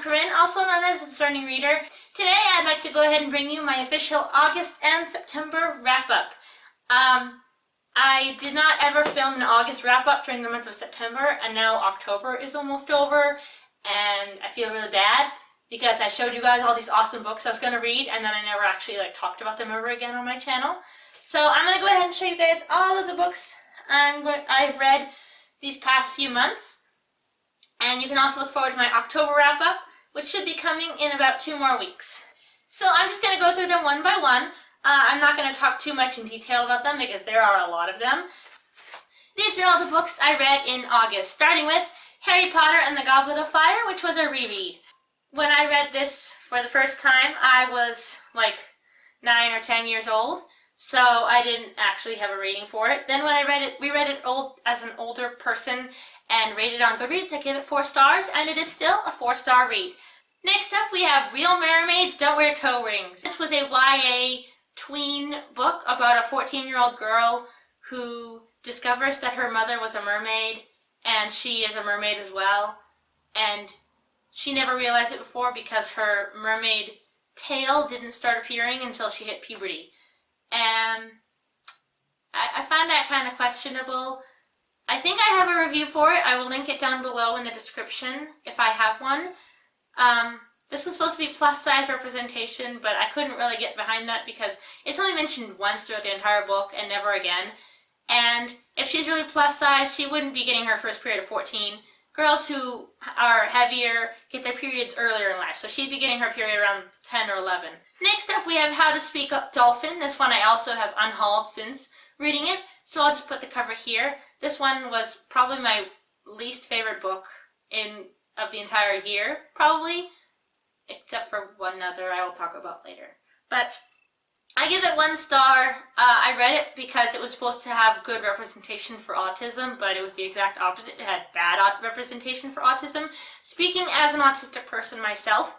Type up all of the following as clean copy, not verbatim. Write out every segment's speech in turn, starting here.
Corinne, also known as the Discerning Reader. Today I'd like to go ahead and bring you my official August and September wrap-up. I did not ever film an August wrap-up during the month of September, and now October is almost over, and I feel really bad because I showed you guys all these awesome books I was going to read, and then I never actually talked about them ever again on my channel. So I'm going to go ahead and show you guys all of the books I've read these past few months. And you can also look forward to my October wrap-up, which should be coming in about 2 more weeks. So I'm just going to go through them one by one. I'm not going to talk too much in detail about them because there are a lot of them. These are all the books I read in August, starting with Harry Potter and the Goblet of Fire, which was a reread. When I read this for the first time, I was like 9 or 10 years old, so I didn't actually have a rating for it. Then when I reread it as an older person and rated on Goodreads, I gave it 4 stars, and it is still a 4-star read. Next up, we have Real Mermaids Don't Wear Toe Rings. This was a YA tween book about a 14-year-old girl who discovers that her mother was a mermaid, and she is a mermaid as well, and she never realized it before because her mermaid tail didn't start appearing until she hit puberty. And I find that kind of questionable. I think I have a review for it. I will link it down below in the description if I have one. This was supposed to be plus size representation, but I couldn't really get behind that because it's only mentioned once throughout the entire book and never again. And if she's really plus size, she wouldn't be getting her first period at 14. Girls who are heavier get their periods earlier in life, so she'd be getting her period around 10 or 11. Next up, we have How to Speak Dolphin. This one I also have unhauled since reading it, so I'll just put the cover here. This one was probably my least favorite book of the entire year, probably, except for one other I will talk about later. But I give it 1 star. I read it because it was supposed to have good representation for autism, but it was the exact opposite. It had bad representation for autism. Speaking as an autistic person myself,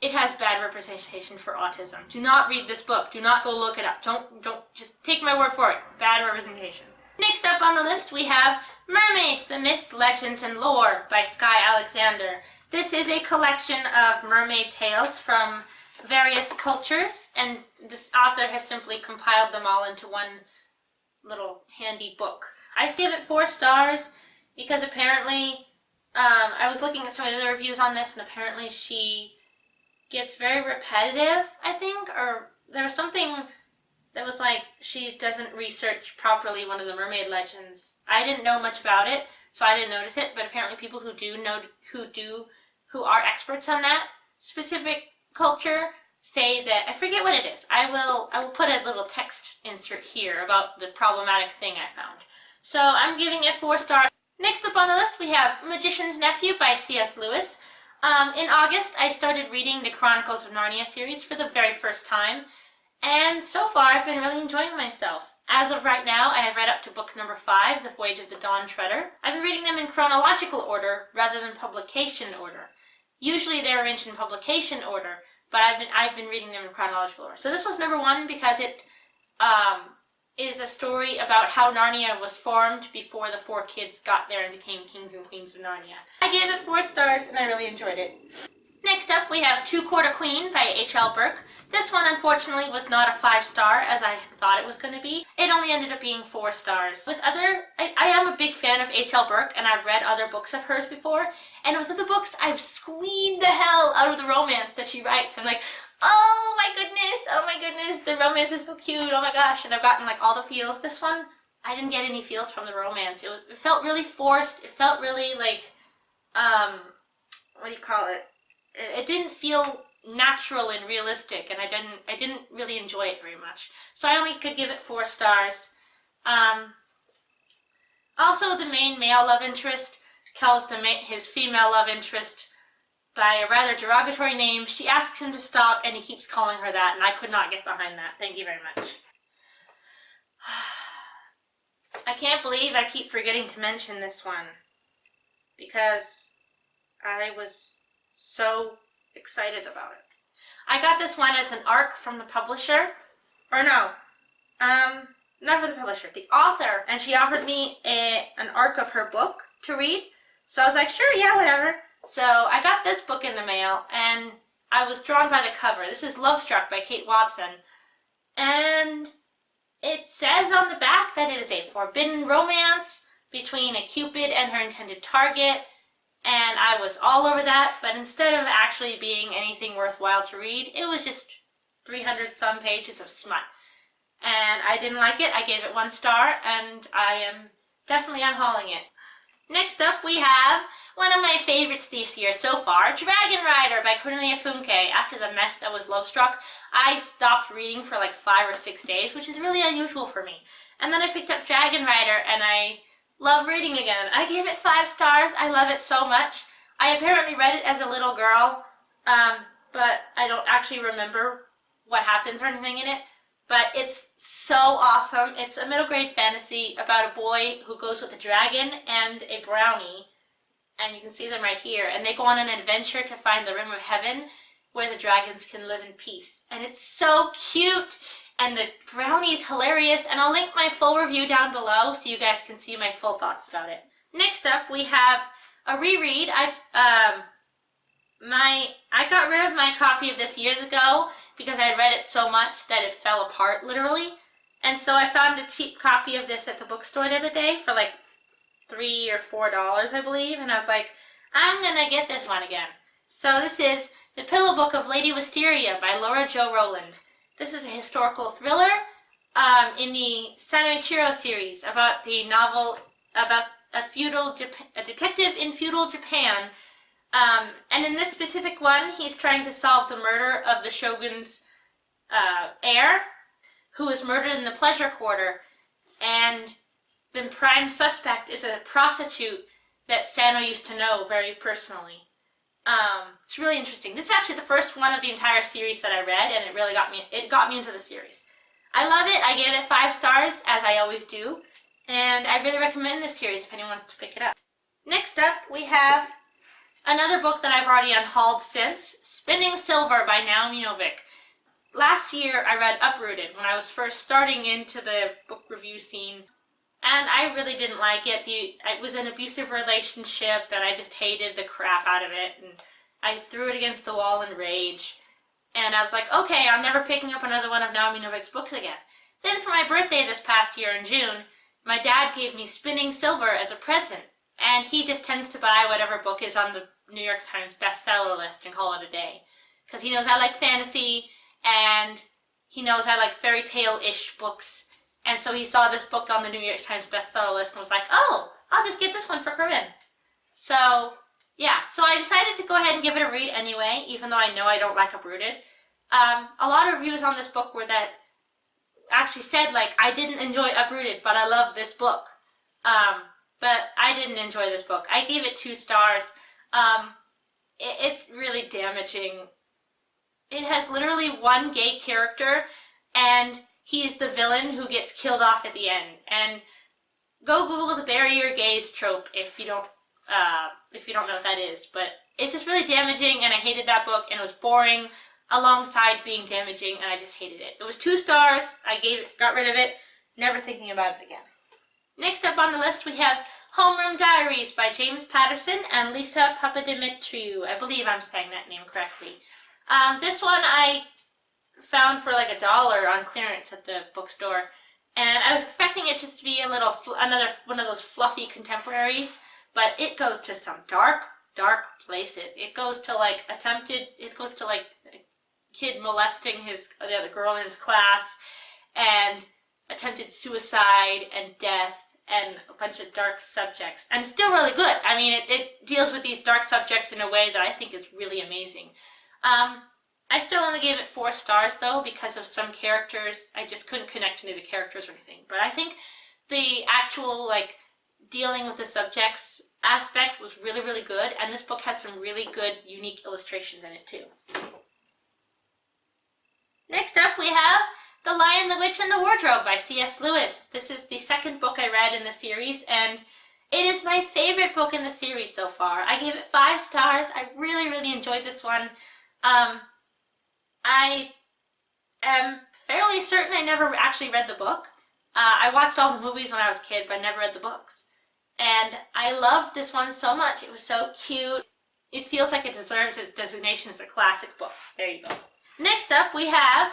it has bad representation for autism. Do not read this book. Do not go look it up. Don't just take my word for it. Bad representation. Next up on the list we have Mermaids, the Myths, Legends, and Lore by Skye Alexander. This is a collection of mermaid tales from various cultures, and this author has simply compiled them all into one little handy book. I gave it 4 stars because apparently, I was looking at some of the other reviews on this, and apparently she gets very repetitive, I think, or there was something that was like she doesn't research properly one of the mermaid legends. I didn't know much about it, so I didn't notice it, but apparently people who do know, who are experts on that specific culture say that, I forget what it is. I will put a little text insert here about the problematic thing I found. So I'm giving it 4 stars. Next up on the list we have Magician's Nephew by C.S. Lewis. In August I started reading the Chronicles of Narnia series for the very first time, and so far I've been really enjoying myself. As of right now, I have read up to book number 5, The Voyage of the Dawn Treader. I've been reading them in chronological order rather than publication order. Usually they're arranged in publication order, but I've been reading them in chronological order. So this was number 1 because it is a story about how Narnia was formed before the 4 kids got there and became kings and queens of Narnia. I gave it 4 stars and I really enjoyed it. Next up we have Two Quarter Queen by H.L. Burke. This one unfortunately was not a 5-star as I thought it was going to be. It only ended up being 4 stars. I am a big fan of H.L. Burke, and I've read other books of hers before, and with other books I've squeezed the hell out of the romance that she writes. I'm like, oh my goodness, the romance is so cute, oh my gosh, and I've gotten all the feels. This one, I didn't get any feels from the romance. It felt really forced. It felt really what do you call it? It didn't feel natural and realistic, and I didn't really enjoy it very much. So I only could give it 4 stars. Also, the main male love interest calls his female love interest by a rather derogatory name. She asks him to stop, and he keeps calling her that, and I could not get behind that. Thank you very much. I can't believe I keep forgetting to mention this one, because I was so excited about it. I got this one as an ARC from the publisher, or no, not from the publisher, the author, and she offered me an ARC of her book to read, so I was like, sure, yeah, whatever. So I got this book in the mail, and I was drawn by the cover. This is Love Struck by Kate Watson. And it says on the back that it is a forbidden romance between a Cupid and her intended target. And I was all over that, but instead of actually being anything worthwhile to read, it was just 300 some pages of smut. And I didn't like it. I gave it 1 star, and I am definitely unhauling it. Next up, we have one of my favorites this year so far, Dragon Rider by Cornelia Funke. After the mess that was Love Struck, I stopped reading for like 5 or 6 days, which is really unusual for me. And then I picked up Dragon Rider, and I love reading again. I gave it 5 stars. I love it so much. I apparently read it as a little girl, but I don't actually remember what happens or anything in it. But it's so awesome. It's a middle grade fantasy about a boy who goes with a dragon and a brownie. And you can see them right here. And they go on an adventure to find the Rim of Heaven where the dragons can live in peace. And it's so cute. And the brownie is hilarious. And I'll link my full review down below so you guys can see my full thoughts about it. Next up, we have a reread. I got rid of my copy of this years ago because I had read it so much that it fell apart, literally. And so I found a cheap copy of this at the bookstore the other day for like $3 or $4, I believe. And I was like, I'm gonna get this one again. So this is The Pillow Book of Lady Wisteria by Laura Jo Rowland. This is a historical thriller in the Sanoichiro series about the novel about a detective in feudal Japan. And in this specific one, he's trying to solve the murder of the shogun's heir, who was murdered in the pleasure quarter. And the prime suspect is a prostitute that Sano used to know very personally. It's really interesting. This is actually the first one of the entire series that I read, and it really got me into the series. I love it. I gave it 5 stars, as I always do. And I really recommend this series if anyone wants to pick it up. Next up, we have another book that I've already unhauled since, Spinning Silver by Naomi Novik. Last year I read Uprooted when I was first starting into the book review scene, and I really didn't like it. It was an abusive relationship, and I just hated the crap out of it, and I threw it against the wall in rage. And I was like, okay, I'm never picking up another one of Naomi Novik's books again. Then for my birthday this past year in June, my dad gave me Spinning Silver as a present. And he just tends to buy whatever book is on the New York Times bestseller list and call it a day. Because he knows I like fantasy, and he knows I like fairy tale-ish books. And so he saw this book on the New York Times bestseller list and was like, oh, I'll just get this one for Corinne. So, yeah. So I decided to go ahead and give it a read anyway, even though I know I don't like Uprooted. A lot of reviews on this book were that actually said, like, I didn't enjoy Uprooted, but I love this book. But I didn't enjoy this book. I gave it 2 stars. It's really damaging. It has literally one gay character, and he's the villain who gets killed off at the end. And go Google the bury your gays trope if you don't know what that is. But it's just really damaging, and I hated that book, and it was boring alongside being damaging, and I just hated it. It was 2 stars. I got rid of it, never thinking about it again. Next up on the list, we have Homeroom Diaries by James Patterson and Lisa Papadimitriou. I believe I'm saying that name correctly. This one I found for like $1 on clearance at the bookstore, and I was expecting it just to be another one of those fluffy contemporaries, but it goes to some dark places. It goes to like a kid molesting the other girl in his class, and attempted suicide and death, and a bunch of dark subjects. And it's still really good. I mean, it deals with these dark subjects in a way that I think is really amazing. I still only gave it 4 stars, though, because of some characters. I just couldn't connect to any of the characters or anything. But I think the actual, like, dealing with the subjects aspect was really, really good. And this book has some really good, unique illustrations in it, too. Next up, we have The Lion, the Witch, and the Wardrobe by C.S. Lewis. This is the second book I read in the series, and it is my favorite book in the series so far. I gave it 5 stars. I really, really enjoyed this one. I am fairly certain I never actually read the book. I watched all the movies when I was a kid, but I never read the books. And I loved this one so much. It was so cute. it feels like it deserves its designation as a classic book. There you go. Next up, we have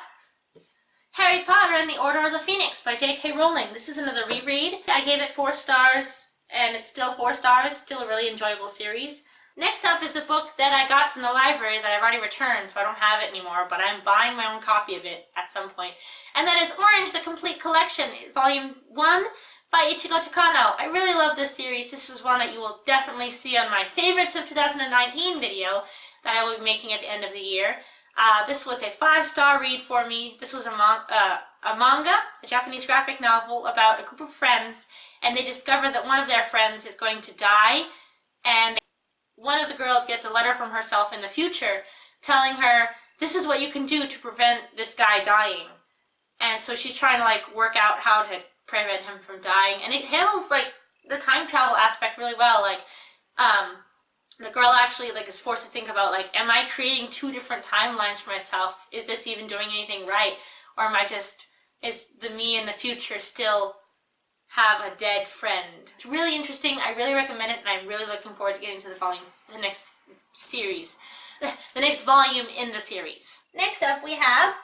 Harry Potter and the Order of the Phoenix by J.K. Rowling. This is another reread. I gave it 4 stars, and it's still 4 stars. Still a really enjoyable series. Next up is a book that I got from the library that I've already returned, so I don't have it anymore, but I'm buying my own copy of it at some point. And that is Orange, the Complete Collection, Volume 1 by Ichigo Takano. I really love this series. This is one that you will definitely see on my Favorites of 2019 video that I will be making at the end of the year. This was a 5-star read for me. This was a manga, a Japanese graphic novel about a group of friends, and they discover that one of their friends is going to die, and one of the girls gets a letter from herself in the future telling her, this is what you can do to prevent this guy dying. And so she's trying to like work out how to prevent him from dying, and it handles like the time travel aspect really well. Like the girl actually like is forced to think about like, am I creating 2 different timelines for myself? Is this even doing anything right? Or am I just, is the me in the future still have a dead friend? It's really interesting. I really recommend it, and I'm really looking forward to getting to the next series, the next volume in the series. Next up we have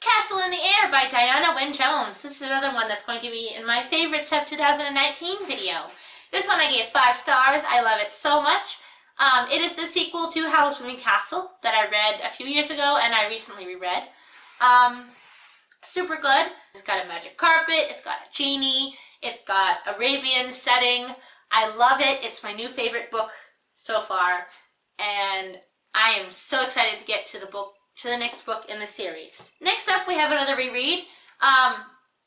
Castle in the Air by Diana Wynne Jones. This is another one that's going to be in my Favorites of 2019 video. This one I gave 5 stars. I love it so much. It is the sequel to Howl's Moving Castle that I read a few years ago and I recently reread. Super good. It's got a magic carpet, it's got a genie, it's got Arabian setting. I love it. It's my new favorite book so far, and I am so excited to get to the next book in the series. Next up we have another reread.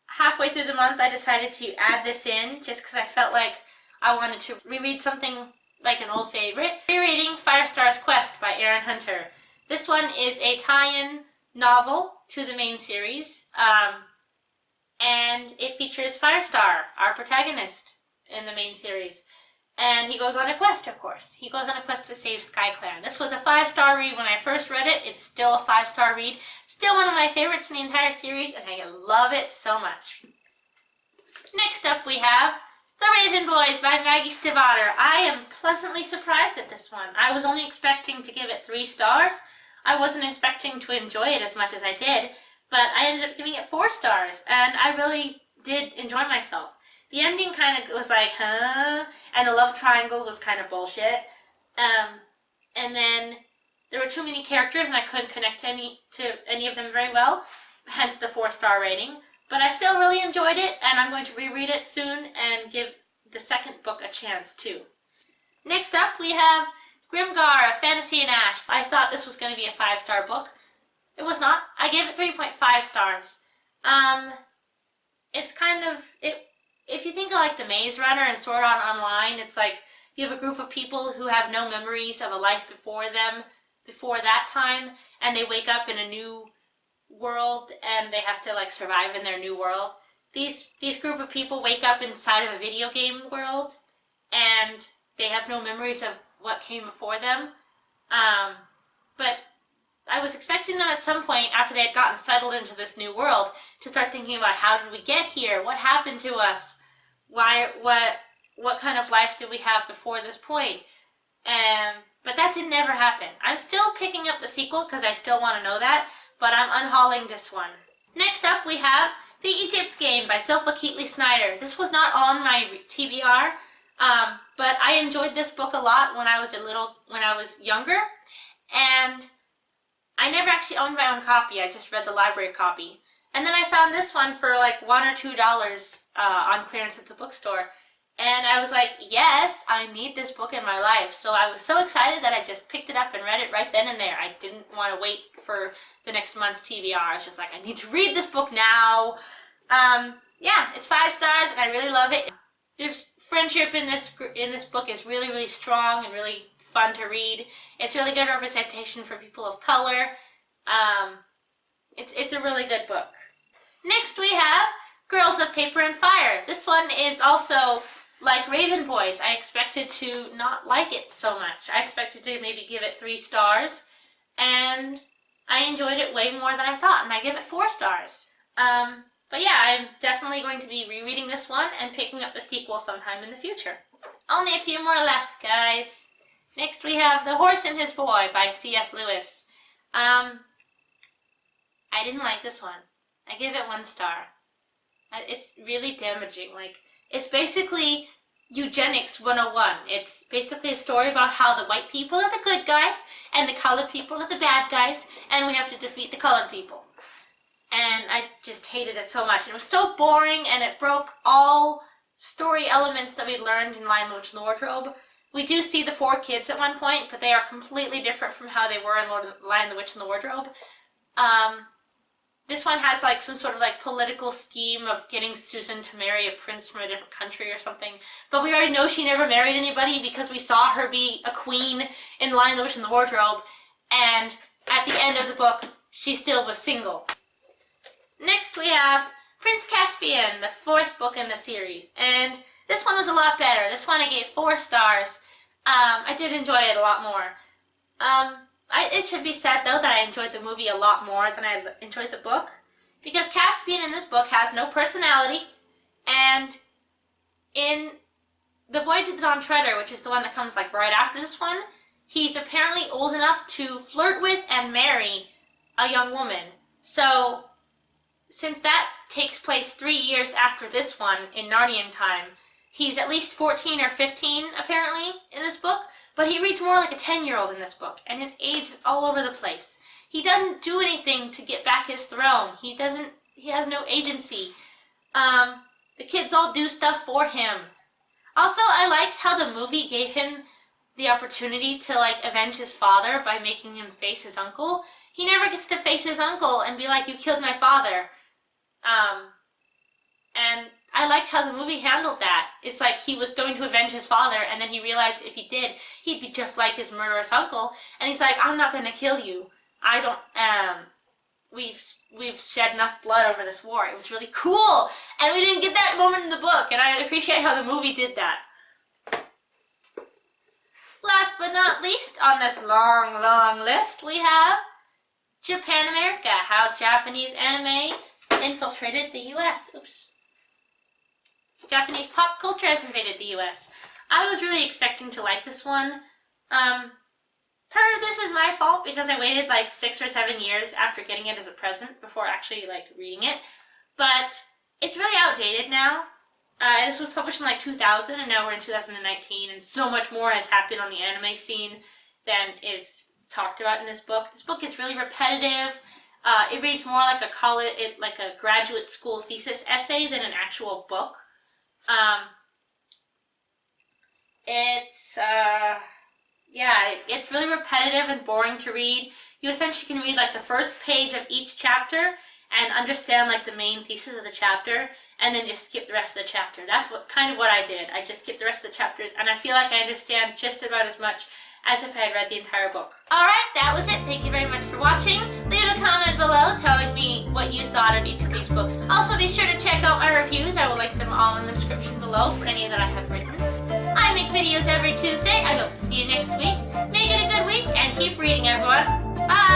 Halfway through the month I decided to add this in just because I felt like I wanted to reread something like an old favorite. Rereading Firestar's Quest by Aaron Hunter. This one is a tie-in novel to the main series, and it features Firestar, our protagonist in the main series, and he goes on a quest, of course. He goes on a quest to save SkyClan. This was a 5-star read when I first read it. It's still a 5-star read. Still one of my favorites in the entire series, and I love it so much. Next up we have The Raven Boys by Maggie Stiefvater. I am pleasantly surprised at this one. I was only expecting to give it 3 stars. I wasn't expecting to enjoy it as much as I did, but I ended up giving it 4 stars, and I really did enjoy myself. The ending kind of was like, huh? And the love triangle was kind of bullshit. And then there were too many characters, and I couldn't connect to any of them very well, hence the 4-star rating. But I still really enjoyed it, and I'm going to reread it soon and give the second book a chance too. Next up, we have Grimgar, A Fantasy in Ash. I thought this was going to be a 5-star book. It was not. I gave it 3.5 stars. It's kind of, if you think of like the Maze Runner and Sword Art Online, it's like you have a group of people who have no memories of a life before them, before that time, and they wake up in a new world and they have to like survive in their new world. These group of people wake up inside of a video game world and they have no memories of what came before them. But I was expecting them at some point after they had gotten settled into this new world to start thinking about how did we get here? What happened to us? What kind of life did we have before this point? But that didn't ever happen. I'm still picking up the sequel because I still want to know that, but I'm unhauling this one. Next up we have The Egypt Game by Zilpha Keatley Snyder. This was not on my TBR, but I enjoyed this book a lot when I was younger, and I never actually owned my own copy. I just read the library copy. And then I found this one for like $1 or $2 on clearance at the bookstore. And I was like, yes, I need this book in my life. So I was so excited that I just picked it up and read it right then and there. I didn't want to wait for the next month's TBR. I was just like, I need to read this book now. Yeah, it's 5 stars and I really love it. There's friendship in this book is really, really strong and really fun to read. It's really good representation for people of color. It's a really good book. Next we have Girls of Paper and Fire. This one is also like Raven Boys. I expected to not like it so much. I expected to maybe give it 3 stars, and I enjoyed it way more than I thought, and I give it 4 stars. But yeah, I'm definitely going to be rereading this one and picking up the sequel sometime in the future. Only a few more left, guys. Next we have The Horse and His Boy by C.S. Lewis. I didn't like this one. I give it 1 star. It's really damaging. Like, it's basically eugenics 101. It's basically a story about how the white people are the good guys and the colored people are the bad guys, and we have to defeat the colored people. And I just hated it so much. It was so boring, and it broke all story elements that we learned in Lion, the Witch, and the Wardrobe. We do see the 4 kids at one point, but they are completely different from how they were in Lion, the Witch, and the Wardrobe. This one has like some sort of like political scheme of getting Susan to marry a prince from a different country or something. But we already know she never married anybody because we saw her be a queen in Lion, the Witch, and the Wardrobe. And at the end of the book, she still was single. Next we have Prince Caspian, the 4th book in the series. And this one was a lot better. This one I gave 4 stars. I did enjoy it a lot more. It should be said, though, that I enjoyed the movie a lot more than I enjoyed the book, because Caspian in this book has no personality, and in The Voyage of the Dawn Treader, which is the one that comes like right after this one, he's apparently old enough to flirt with and marry a young woman. So, since that takes place 3 years after this one in Narnian time, he's at least 14 or 15, apparently, in this book. But he reads more like a 10-year-old in this book, and his age is all over the place. He doesn't do anything to get back his throne. He has no agency. The kids all do stuff for him. Also, I liked how the movie gave him the opportunity to like avenge his father by making him face his uncle. He never gets to face his uncle and be like, "You killed my father." And I liked how the movie handled that. It's like he was going to avenge his father, and then he realized if he did, he'd be just like his murderous uncle. And he's like, "I'm not going to kill you. I don't, we've shed enough blood over this war." It was really cool. And we didn't get that moment in the book, and I appreciate how the movie did that. Last but not least, on this long, long list, we have Japan America, how Japanese anime infiltrated the U.S. Oops. Japanese pop culture has invaded the U.S. I was really expecting to like this one. Part of this is my fault because I waited like 6 or 7 years after getting it as a present before actually like reading it. But it's really outdated now. This was published in like 2000, and now we're in 2019, and so much more has happened on the anime scene than is talked about in this book. This book gets really repetitive. It reads more like a graduate school thesis essay than an actual book. It's really repetitive and boring to read. You essentially can read like the first page of each chapter and understand like the main thesis of the chapter, and then just skip the rest of the chapter. That's kind of what I did. I just skipped the rest of the chapters, and I feel like I understand just about as much as if I had read the entire book. Alright, that was it. Thank you very much for watching. Leave a comment below telling me what you thought of each of these books. Also, be sure to check out my reviews. I will link them all in the description below for any that I have written. I make videos every Tuesday. I hope to see you next week. Make it a good week, and keep reading, everyone. Bye!